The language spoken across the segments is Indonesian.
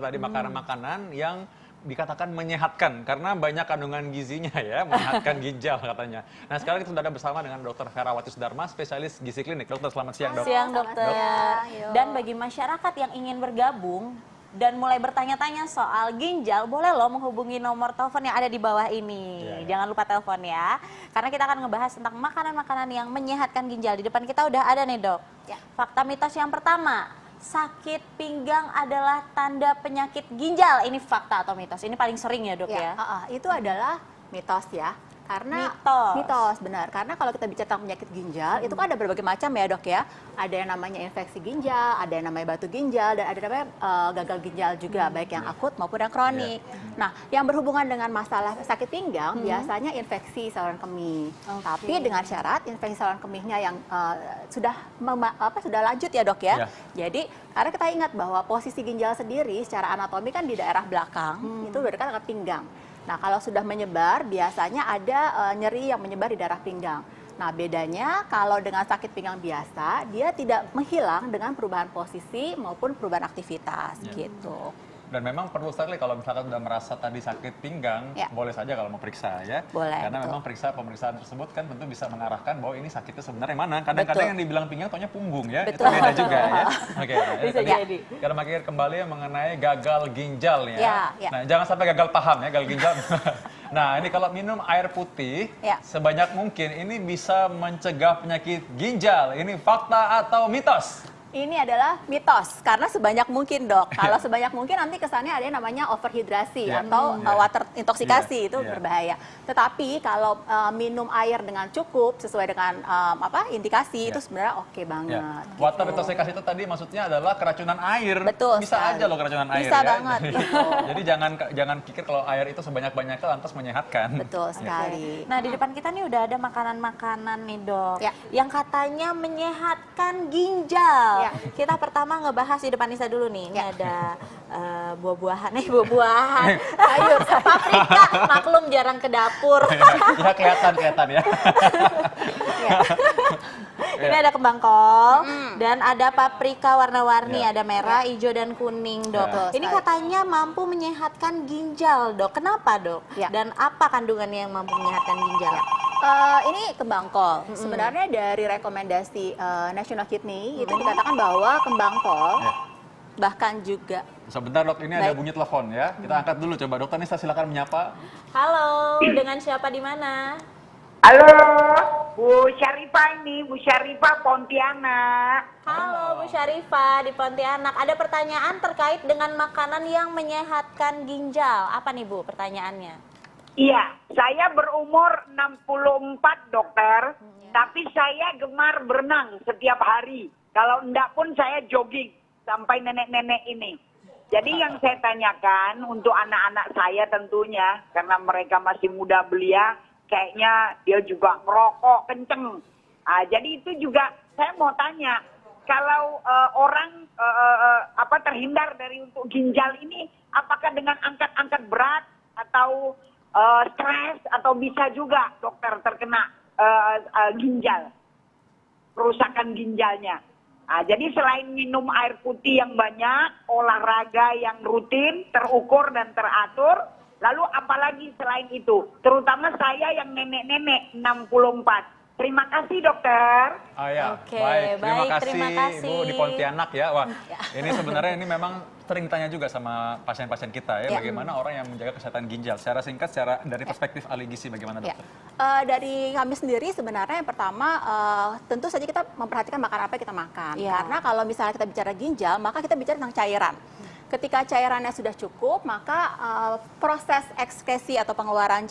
tadi makanan-makanan yang dikatakan menyehatkan karena banyak kandungan gizinya ya, menyehatkan ginjal katanya. Nah, sekarang kita sudah ada bersama dengan Dr. Ferawati Sudarma, spesialis gizi klinik. Dokter, selamat siang, Dok. Siang, dokter. Dan bagi masyarakat yang ingin bergabung dan mulai bertanya-tanya soal ginjal, boleh loh menghubungi nomor telepon yang ada di bawah ini. Jangan lupa telepon ya. Karena kita akan ngebahas tentang makanan-makanan yang menyehatkan ginjal. Di depan kita udah ada nih, Dok. Fakta mitos yang pertama, sakit pinggang adalah tanda penyakit ginjal. Ini fakta atau mitos? Ini paling sering ya, Dok ya? Itu adalah mitos ya. Karena mitos, benar. Karena kalau kita bicara tentang penyakit ginjal, itu kan ada berbagai macam ya, Dok ya. Ada yang namanya infeksi ginjal, ada yang namanya batu ginjal, dan ada yang namanya gagal ginjal juga, baik yang akut maupun yang kronik. Nah, yang berhubungan dengan masalah sakit pinggang biasanya infeksi saluran kemih. Tapi dengan syarat infeksi saluran kemihnya yang sudah lanjut ya, Dok ya. Jadi karena kita ingat bahwa posisi ginjal sendiri secara anatomi kan di daerah belakang, itu berdekat dengan pinggang. Nah, kalau sudah menyebar, biasanya ada nyeri yang menyebar di daerah pinggang. Nah, bedanya kalau dengan sakit pinggang biasa, dia tidak menghilang dengan perubahan posisi maupun perubahan aktivitas, gitu. Dan memang perlu sekali kalau misalkan sudah merasa tadi sakit pinggang, boleh saja kalau mau periksa ya. Boleh, karena memang pemeriksaan tersebut kan tentu bisa mengarahkan bahwa ini sakitnya sebenarnya mana. Kadang-kadang yang dibilang pinggang taunya punggung ya, itu beda juga ya. Oke, bisa jadi. Kita makin kembali mengenai gagal ginjal ya. Nah, jangan sampai gagal paham ya, gagal ginjal. Nah, ini kalau minum air putih sebanyak mungkin ini bisa mencegah penyakit ginjal. Ini fakta atau mitos? Ini adalah mitos, karena sebanyak mungkin, Dok. Kalau sebanyak mungkin nanti kesannya ada yang namanya overhidrasi atau water intoksikasi, itu berbahaya. Tetapi kalau minum air dengan cukup sesuai dengan indikasi, itu sebenarnya oke banget. Gitu. Water intoksikasi itu tadi maksudnya adalah keracunan air. Betul bisa sekali. aja loh keracunan air. Bisa banget. Jadi jangan pikir kalau air itu sebanyak-banyaknya lantas menyehatkan. Betul sekali. Nah, di depan kita nih udah ada makanan-makanan nih, Dok, yang katanya menyehatkan ginjal. Kita pertama ngebahas di depan Nisa dulu nih. Ini ada buah-buahan, sayur, paprika. Maklum jarang ke dapur. Ya kelihatan ya. Ini ada kembang kol dan ada paprika warna-warni, ada merah, hijau dan kuning, Dok. Ini katanya mampu menyehatkan ginjal, Dok. Kenapa, Dok? Dan apa kandungannya yang mampu menyehatkan ginjal? Ini kembang kol. Sebenarnya dari rekomendasi National Kidney itu dikatakan bahwa kembang kol bahkan juga. Sebentar, Dok, ini ada bunyi telepon ya. Kita angkat dulu coba. Dokter Nisa silakan menyapa. Halo, dengan siapa di mana? Halo, Bu Syarifah ini, Bu Syarifah Pontianak. Halo, Bu Syarifah di Pontianak. Ada pertanyaan terkait dengan makanan yang menyehatkan ginjal. Apa nih, Bu, pertanyaannya? Iya, saya berumur 64, dokter. Tapi saya gemar berenang setiap hari. Kalau enggak pun saya jogging sampai nenek-nenek ini. Jadi yang saya tanyakan untuk anak-anak saya tentunya, karena mereka masih muda belia, kayaknya dia juga merokok kenceng. Jadi itu juga saya mau tanya, kalau orang terhindar dari untuk ginjal ini, apakah dengan angkat-angkat berat atau stres atau bisa juga dokter terkena ginjal, kerusakan ginjalnya. Jadi selain minum air putih yang banyak, olahraga yang rutin, terukur dan teratur, lalu apalagi selain itu, terutama saya yang nenek-nenek 64. Terima kasih, dokter. Oke, baik. Terima kasih, kasih. Bu di Pontianak ya. Wah, ini sebenarnya ini memang sering ditanya juga sama pasien-pasien kita ya, bagaimana orang yang menjaga kesehatan ginjal. Secara singkat, dari perspektif ahli gizi bagaimana, dokter? Dari kami sendiri sebenarnya yang pertama tentu saja kita memperhatikan makan apa yang kita makan. Karena kalau misalnya kita bicara ginjal, maka kita bicara tentang cairan. Ketika cairannya sudah cukup, maka proses ekskresi atau pengeluaran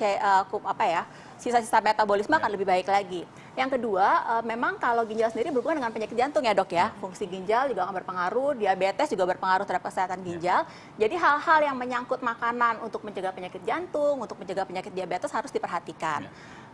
sisa-sisa metabolisme akan lebih baik lagi. Yang kedua, memang kalau ginjal sendiri berhubungan dengan penyakit jantung ya, Dok ya. Fungsi ginjal juga akan berpengaruh, diabetes juga berpengaruh terhadap kesehatan ginjal. Jadi hal-hal yang menyangkut makanan untuk mencegah penyakit jantung, untuk mencegah penyakit diabetes harus diperhatikan.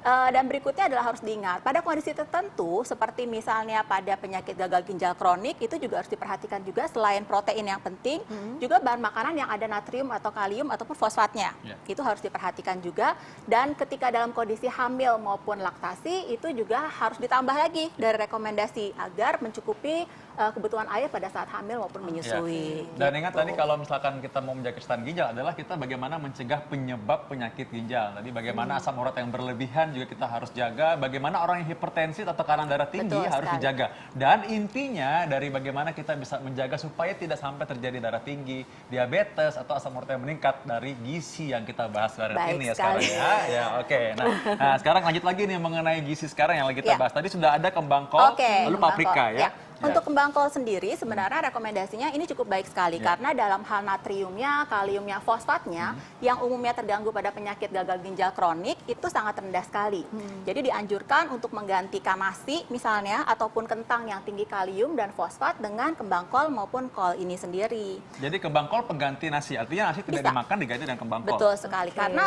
Dan berikutnya adalah harus diingat, pada kondisi tertentu seperti misalnya pada penyakit gagal ginjal kronik itu juga harus diperhatikan juga selain protein yang penting, juga bahan makanan yang ada natrium atau kalium ataupun fosfatnya. Itu harus diperhatikan juga, dan ketika dalam kondisi hamil maupun laktasi itu juga harus ditambah lagi dari rekomendasi agar mencukupi kebutuhan air pada saat hamil maupun menyusui. Dan ingat tadi kalau misalkan kita mau menjaga kesehatan ginjal adalah kita bagaimana mencegah penyebab penyakit ginjal. Tadi bagaimana asam urat yang berlebihan juga kita harus jaga, bagaimana orang yang hipertensi atau tekanan darah tinggi harus dijaga. Dan intinya dari bagaimana kita bisa menjaga supaya tidak sampai terjadi darah tinggi, diabetes atau asam urat yang meningkat dari gizi yang kita bahas hari ini ya sekarang ya. Ya, oke. Nah, sekarang lanjut lagi nih mengenai gizi sekarang yang lagi kita bahas. Tadi sudah ada kembang kol, lalu paprika ya. Untuk kembang kol sendiri sebenarnya rekomendasinya ini cukup baik sekali karena dalam hal natriumnya, kaliumnya, fosfatnya yang umumnya terganggu pada penyakit gagal ginjal kronik itu sangat rendah sekali. Jadi dianjurkan untuk menggantikan nasi misalnya ataupun kentang yang tinggi kalium dan fosfat dengan kembang kol maupun kol ini sendiri. Jadi kembang kol pengganti nasi, artinya nasi tidak dimakan diganti dengan kembang kol. Betul sekali, karena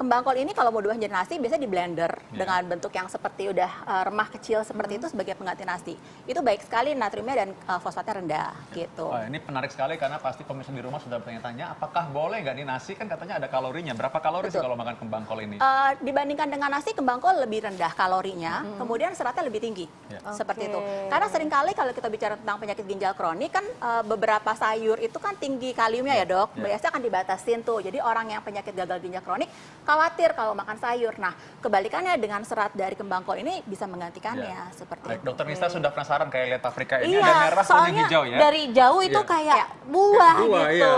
kembang kol ini kalau mau diubah jadi nasi biasanya di blender dengan bentuk yang seperti udah remah kecil seperti itu sebagai pengganti nasi. Itu baik sekali natriumnya dan fosfatnya rendah gitu. Oh, ini menarik sekali karena pasti pemirsa di rumah sudah bertanya-tanya apakah boleh nggak di nasi, kan katanya ada kalorinya. Berapa kalori sih kalau makan kembang kol ini? Dibandingkan dengan nasi, kembang kol lebih rendah kalorinya, kemudian seratnya lebih tinggi. Seperti itu. Karena seringkali kalau kita bicara tentang penyakit ginjal kronik kan beberapa sayur itu kan tinggi kaliumnya ya dok. Biasanya akan dibatasin tuh. Jadi orang yang penyakit gagal ginjal kronik khawatir kalau makan sayur. Nah kebalikannya dengan serat dari kembang kol ini bisa menggantikannya seperti itu. Dokter Nista sudah penasaran kayak lihat paprika ini ada merah kuning hijau ya? Dari jauh itu kayak buah gitu. Iya.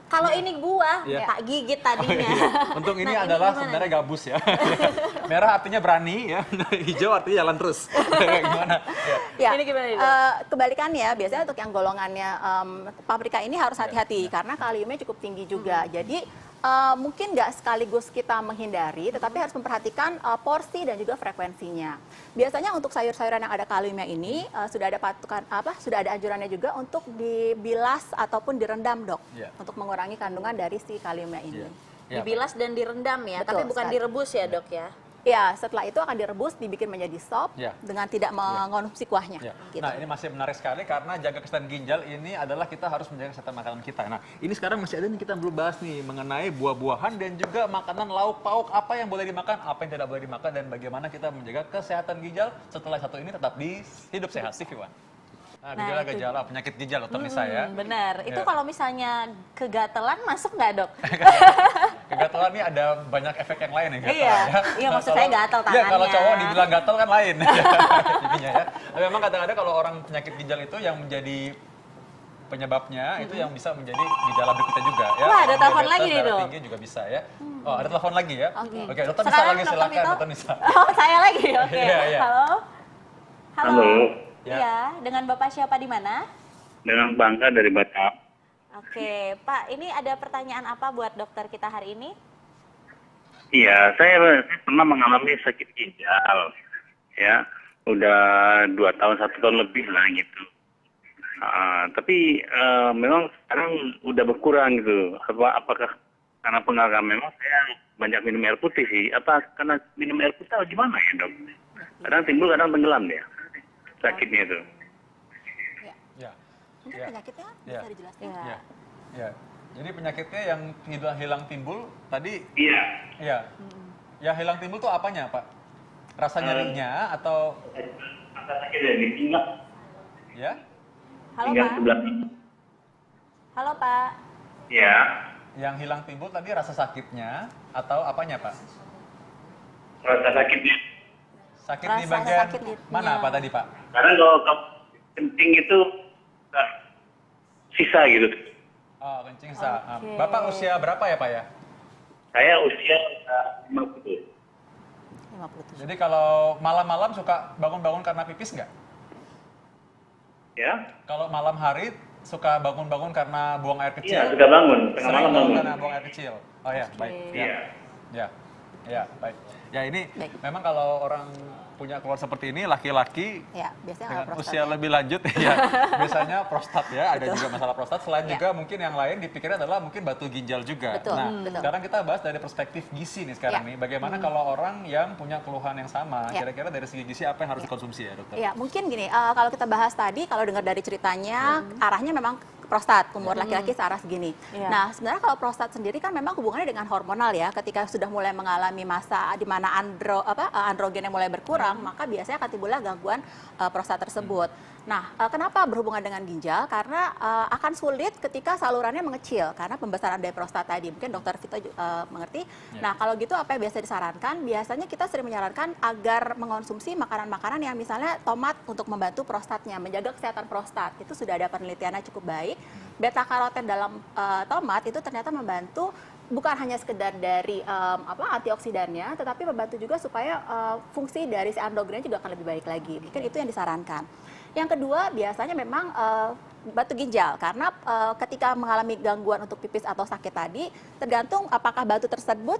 Kalau ini buah, tak gigit tadinya. Untuk ini adalah sebenarnya gabus ya. Merah artinya berani ya, hijau artinya jalan terus. Gimana? Ini gimana itu? Kebalikannya, biasanya untuk yang golongannya paprika ini harus hati-hati karena kaliumnya cukup tinggi juga. Jadi mungkin nggak sekaligus kita menghindari, tetapi harus memperhatikan porsi dan juga frekuensinya. Biasanya untuk sayur-sayuran yang ada kaliumnya ini sudah ada sudah ada anjurannya juga untuk dibilas ataupun direndam dok, untuk mengurangi kandungan dari si kaliumnya ini. Dibilas dan direndam ya, tapi bukan direbus ya dok ya? Ya, setelah itu akan direbus, dibikin menjadi sop dengan tidak mengonsumsi kuahnya. Gitu. Nah, ini masih menarik sekali karena jaga kesehatan ginjal ini adalah kita harus menjaga kesehatan makanan kita. Nah, ini sekarang masih ada nih kita belum bahas nih mengenai buah-buahan dan juga makanan lauk pauk, apa yang boleh dimakan, apa yang tidak boleh dimakan, dan bagaimana kita menjaga kesehatan ginjal setelah satu ini tetap di Hidup Sehat. Iwan. Nah, gejala-gejala penyakit ginjal dokter Nisa ya. Benar. Itu kalau misalnya kegatelan masuk nggak dok? Kegatelan ini ada banyak efek yang lain ya. Iya maksud saya gatal tangannya. Iya, kalau cowok dibilang gatal kan lain. Ya. Tapi memang kadang-kadang kalau orang penyakit ginjal itu yang menjadi penyebabnya itu yang bisa menjadi gejala berikutnya juga ya. Wah, ada telepon lagi nih dok. Tinggi juga bisa ya. Oh, ada telepon lagi ya. Oke, dokter Nisa Sekarang lagi, silakan dokter Nisa. Oh, saya lagi. Oke. Halo. Halo. Iya, dengan Bapak siapa di mana? Dengan Bangka dari Batam. Oke, Pak, ini ada pertanyaan apa buat dokter kita hari ini? Iya, saya pernah mengalami sakit ginjal. Ya, udah 2 tahun, 1 tahun lebih lah gitu. Tapi memang sekarang udah berkurang gitu. Apakah karena pengaruh memang saya banyak minum air putih sih? Apa karena minum air putih atau gimana ya dok? Kadang timbul, kadang tenggelam ya. Sakitnya itu. Mungkin penyakitnya bisa dijelaskan? Ya. Jadi penyakitnya yang hilang timbul tadi? Iya. Iya. Yang hilang timbul tuh apanya Pak? Rasa nyerinya atau? Rasa sakit dari pinggang. Ya. Halo pinggang Pak. Sebelah. Halo Pak. Iya. Yang hilang timbul tadi rasa sakitnya atau apanya Pak? Rasa sakitnya. Sakit di bagian mana Pak tadi Pak? Karena kalau kencing itu sisa gitu. Oh, kencing sisa. Bapak usia berapa ya Pak ya? Saya usia 50. Jadi kalau malam-malam suka bangun-bangun karena pipis nggak? Ya. Kalau malam hari suka bangun-bangun karena buang air kecil? Iya, suka bangun. Tengah malam bangun. Karena buang air kecil. Oh ya, baik. Iya. Ya. Ya, baik. Ya ini memang kalau orang punya keluar seperti ini, laki-laki biasanya dengan usia lebih lanjut, ya biasanya prostat ya, ada juga masalah prostat. Selain juga mungkin yang lain dipikirnya adalah mungkin batu ginjal juga. Sekarang kita bahas dari perspektif gizi nih sekarang nih. Bagaimana kalau orang yang punya keluhan yang sama, kira-kira dari segi gizi apa yang harus dikonsumsi ya dokter? Ya, mungkin gini, kalau kita bahas tadi, kalau dengar dari ceritanya, arahnya memang prostat, umur laki-laki searah segini. Nah, sebenarnya kalau prostat sendiri kan memang hubungannya dengan hormonal ya. Ketika sudah mulai mengalami masa di mana androgennya mulai berkurang, maka biasanya akan timbullah gangguan prostat tersebut. Nah, kenapa berhubungan dengan ginjal? Karena akan sulit ketika salurannya mengecil karena pembesaran dari prostat tadi. Mungkin dokter Vito mengerti. Nah, kalau gitu apa yang biasa disarankan? Biasanya kita sering menyarankan agar mengonsumsi makanan-makanan yang misalnya tomat untuk membantu prostatnya, menjaga kesehatan prostat. Itu sudah ada penelitiannya cukup baik. Beta karoten dalam tomat itu ternyata membantu bukan hanya sekedar dari antioksidannya, tetapi membantu juga supaya fungsi dari si androgennya juga akan lebih baik lagi. Mungkin itu yang disarankan. Yang kedua biasanya memang batu ginjal karena ketika mengalami gangguan untuk pipis atau sakit tadi tergantung apakah batu tersebut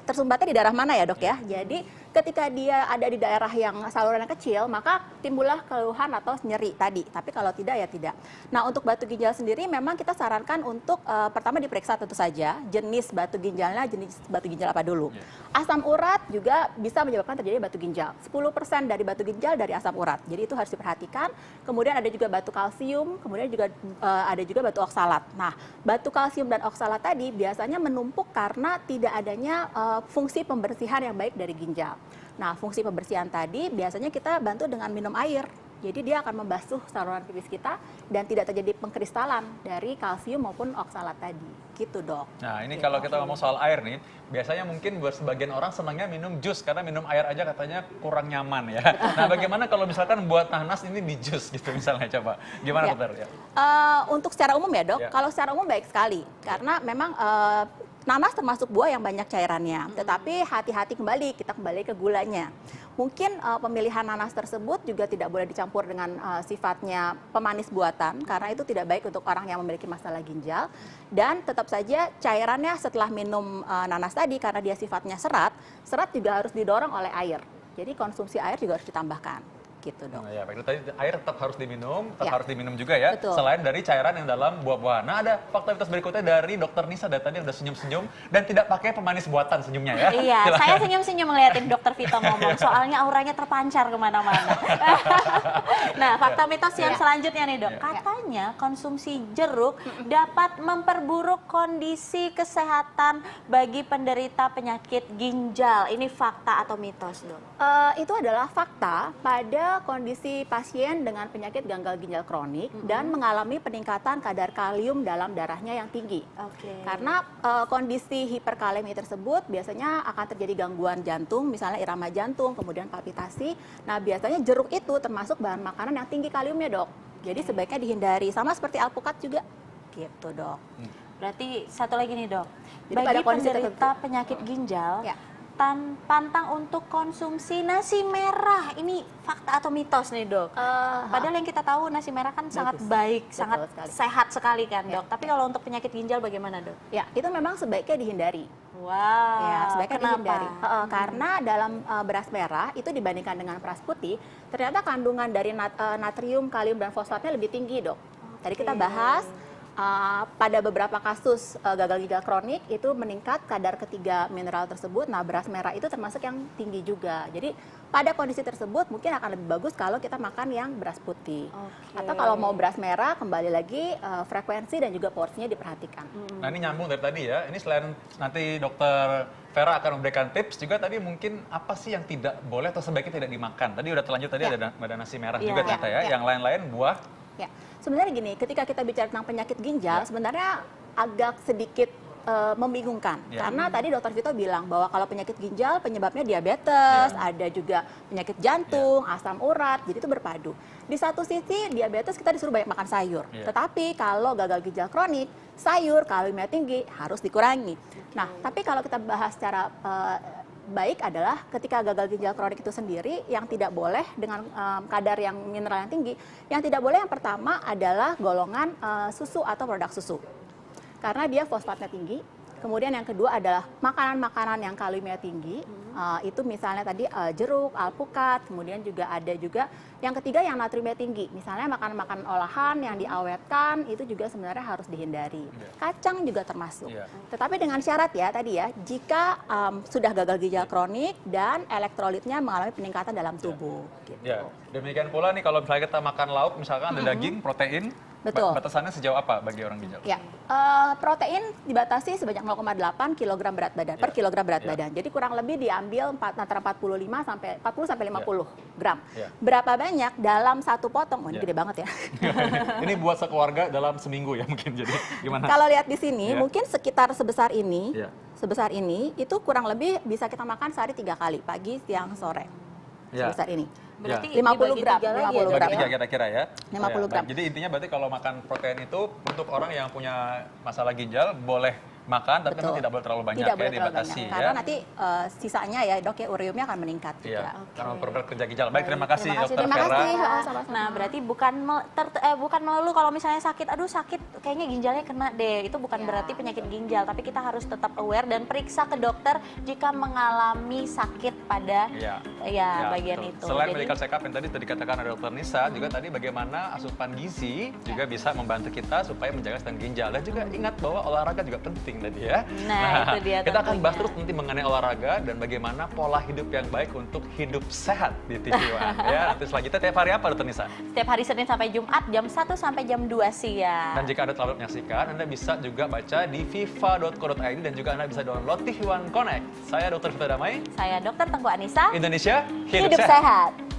tersumbatnya di daerah mana ya dok ya. Jadi ketika dia ada di daerah yang salurannya kecil maka timbullah keluhan atau nyeri tadi. Tapi kalau tidak ya tidak. Nah untuk batu ginjal sendiri memang kita sarankan untuk pertama diperiksa tentu saja jenis batu ginjalnya, jenis batu ginjal apa dulu. Asam urat juga bisa menyebabkan terjadi batu ginjal. 10% dari batu ginjal dari asam urat. Jadi itu harus diperhatikan. Kemudian ada juga batu kalsium, kemudian juga ada juga batu oksalat. Nah, batu kalsium dan oksalat tadi biasanya menumpuk karena tidak adanya fungsi pembersihan yang baik dari ginjal. Nah, fungsi pembersihan tadi biasanya kita bantu dengan minum air. Jadi dia akan membasuh saluran pipis kita dan tidak terjadi pengkristalan dari kalsium maupun oksalat tadi. Gitu dok. Nah ini kalau kita ngomong soal air nih, biasanya mungkin buat sebagian orang senangnya minum jus karena minum air aja katanya kurang nyaman ya. Nah bagaimana kalau misalkan buat nanas ini di jus gitu misalnya, coba gimana dokter? Untuk secara umum ya dok, kalau secara umum baik sekali karena memang nanas termasuk buah yang banyak cairannya, tetapi hati-hati kembali, kita kembali ke gulanya. Mungkin pemilihan nanas tersebut juga tidak boleh dicampur dengan sifatnya pemanis buatan, karena itu tidak baik untuk orang yang memiliki masalah ginjal. Dan tetap saja cairannya setelah minum nanas tadi, karena dia sifatnya serat, serat juga harus didorong oleh air. Jadi konsumsi air juga harus ditambahkan. Gitu dong. Ya, baik. Tadi air tetap harus diminum, harus diminum juga ya. Betul. Selain dari cairan yang dalam buah-buahan. Nah, ada fakta berikutnya dari Dokter Nisa tadi udah senyum-senyum dan tidak pakai pemanis buatan senyumnya ya. Iya, saya senyum-senyum ngeliatin Dokter Vito ngomong. Soalnya auranya terpancar kemana-mana. Nah, fakta mitos yang selanjutnya nih dok. Katanya konsumsi jeruk dapat memperburuk kondisi kesehatan bagi penderita penyakit ginjal. Ini fakta atau mitos dok? Itu adalah fakta pada kondisi pasien dengan penyakit gagal ginjal kronik dan mengalami peningkatan kadar kalium dalam darahnya yang tinggi. Karena kondisi hiperkalemi tersebut biasanya akan terjadi gangguan jantung, misalnya irama jantung, kemudian palpitasi. Nah, biasanya jeruk itu termasuk bahan makanan yang tinggi kaliumnya, dok. Jadi sebaiknya dihindari, sama seperti alpukat juga. Gitu, dok. Berarti satu lagi nih, dok. Bagi penderita penyakit ginjal, pantang untuk konsumsi nasi merah. Ini fakta atau mitos nih dok? Padahal yang kita tahu nasi merah kan sangat baik, sangat sehat sekali kan dok. Tapi kalau untuk penyakit ginjal bagaimana dok? Ya, itu memang sebaiknya dihindari. Wow, ya, sebaiknya dihindari. Karena dalam beras merah itu dibandingkan dengan beras putih, ternyata kandungan dari natrium, kalium, dan fosfatnya lebih tinggi dok. Tadi kita bahas pada beberapa kasus gagal ginjal kronik itu meningkat kadar ketiga mineral tersebut. Nah, beras merah itu termasuk yang tinggi juga. Jadi pada kondisi tersebut mungkin akan lebih bagus kalau kita makan yang beras putih. Atau kalau mau beras merah, kembali lagi frekuensi dan juga porsinya diperhatikan. Nah, ini nyambung dari tadi ya. Ini selain nanti dokter Vera akan memberikan tips juga, tadi mungkin apa sih yang tidak boleh atau sebaiknya tidak dimakan. Tadi udah terlanjut tadi ada nasi merah juga ternyata ya. Yang lain-lain buah. Ya, sebenarnya gini, ketika kita bicara tentang penyakit ginjal, sebenarnya agak sedikit membingungkan. Karena tadi dokter Vito bilang bahwa kalau penyakit ginjal penyebabnya diabetes, ada juga penyakit jantung, asam urat, jadi itu berpadu. Di satu sisi diabetes kita disuruh banyak makan sayur, tetapi kalau gagal ginjal kronik, sayur kaliumnya tinggi harus dikurangi. Nah, tapi kalau kita bahas secara baik adalah ketika gagal ginjal kronik itu sendiri yang tidak boleh dengan kadar yang mineral yang tinggi, yang tidak boleh yang pertama adalah golongan susu atau produk susu. Karena dia fosfatnya tinggi, Kemudian yang kedua adalah makanan-makanan yang kalorinya tinggi. Itu misalnya tadi jeruk, alpukat, kemudian juga ada juga yang ketiga yang natriumnya tinggi. Misalnya makanan-makanan olahan yang diawetkan itu juga sebenarnya harus dihindari. Kacang juga termasuk. Tetapi dengan syarat ya tadi ya, jika sudah gagal ginjal kronik dan elektrolitnya mengalami peningkatan dalam tubuh. Gitu. Ya, demikian pula nih kalau misalnya kita makan lauk, misalkan ada daging, protein, Betul. batasannya sejauh apa bagi orang ginjal? Ya, protein dibatasi sebanyak 0,8 kg berat badan per kilogram berat badan. Jadi kurang lebih diambil antara 40 sampai 50 gram. Berapa banyak dalam satu potong? Oh, ini gede banget ya. Ini buat sekeluarga dalam seminggu ya mungkin. Jadi gimana? Kalau lihat di sini mungkin sekitar sebesar ini. Sebesar ini itu kurang lebih bisa kita makan sehari 3 kali, pagi, siang, sore. Sebesar ini. Berarti 50 gram, 50 gram. Bagi kira-kira ya. 50 gram. Jadi intinya berarti kalau makan protein itu untuk orang yang punya masalah ginjal boleh makan, tapi memang tidak boleh terlalu banyak tidak ya, boleh terlalu dibatasi banyak. ya. Karena nanti sisanya ya dok ya, ureumnya akan meningkat juga. Karena memperberat kerja ginjal. Baik, terima kasih Dokter Terima Vera. kasih. Sama-sama. Nah, berarti bukan melulu kalau misalnya sakit, aduh sakit kayaknya ginjalnya kena deh. Itu bukan berarti penyakit ginjal, tapi kita harus tetap aware dan periksa ke dokter jika mengalami sakit pada bagian betul. itu. Selain Jadi, medical check up yang tadi dikatakan oleh Dokter Nisa, juga tadi bagaimana asupan gizi juga bisa membantu kita supaya menjaga stand ginjal. Dan juga ingat bahwa olahraga juga penting tadi ya. Nah, itu dia kita akan tentunya. bahas terus nanti mengenai olahraga dan bagaimana pola hidup yang baik untuk hidup sehat di TV One. Ya, nanti selanjutnya tiap hari apa Dokter Nisa? setiap hari Senin sampai Jumat jam 1 sampai jam 2 siang. Dan jika Anda terlalu menyaksikan, Anda bisa juga baca di viva.co.id dan juga Anda bisa download TV One Connect. Saya Dr. Vita Damai. Saya Dr. Tengku Anissa. Indonesia, Hidup sehat.